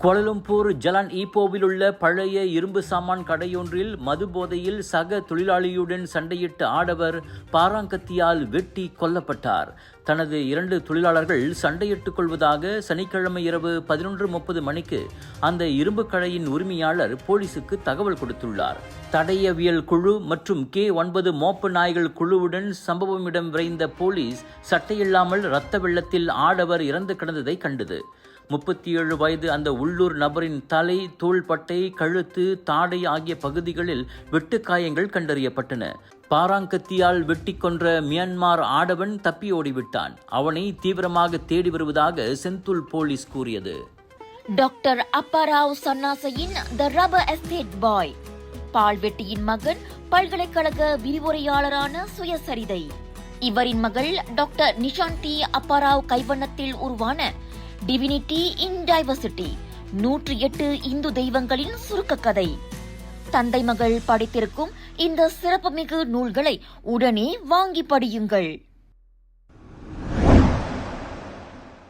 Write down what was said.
Kuala Lumpur Jalan ஈப்போவில் உள்ள பழைய இரும்பு சாமான் கடையொன்றில் மது போதையில் சக தொழிலாளியுடன் சண்டையிட்ட ஆடவர் பாராங்கத்தியால் வெட்டி கொல்லப்பட்டார். தனது 2 தொழிலாளர்கள் சண்டையிட்டுக் கொள்வதாக சனிக்கிழமை இரவு 11:30 மணிக்கு அந்த இரும்பு கடையின் உரிமையாளர் போலீசுக்கு தகவல் கொடுத்துள்ளார். தடயவியல் குழு மற்றும் K9 மோப்ப நாய்கள் குழுவுடன் சம்பவம் இடம் விரைந்த போலீஸ் சட்டையில்லாமல் இரத்த வெள்ளத்தில் ஆடவர் இறந்து கிடந்ததை கண்டது. 37 வயது அந்த உள்ளூர் நபரின் தலை, தோள்பட்டை, கழுத்து, தாடை ஆகிய பகுதிகளில் வெட்டுக்காயங்கள் கண்டறியப்பட்டன. பாராங்கத்தியால் வெட்டி கொன்ற மியான்மர் ஆடவன் தப்பி ஓடிவிட்டான். அவனை தீவிரமாக தேடி வருவதாக செந்தூல் போலீஸ் கூறியது. டாக்டர் அப்பாராவ் சன்னாசையின் த ரப்பர் எஸ்டேட் பாய், பால்வெட்டியின் மகன், பல்கலைக்கழக விரிவுரையாளரான சுயசரிதை. இவரின் மகள் டாக்டர் நிஷாந்தி அப்பாராவ் கைவண்ணத்தில் உருவான டிவினிட்டி இன் டைவர்சிட்டி, 108 இந்து தெய்வங்களின் சுருக்க கதை. தந்தை மகள் படித்திருக்கும் இந்த சிறப்புமிகு நூல்களை உடனே வாங்கி படியுங்கள்.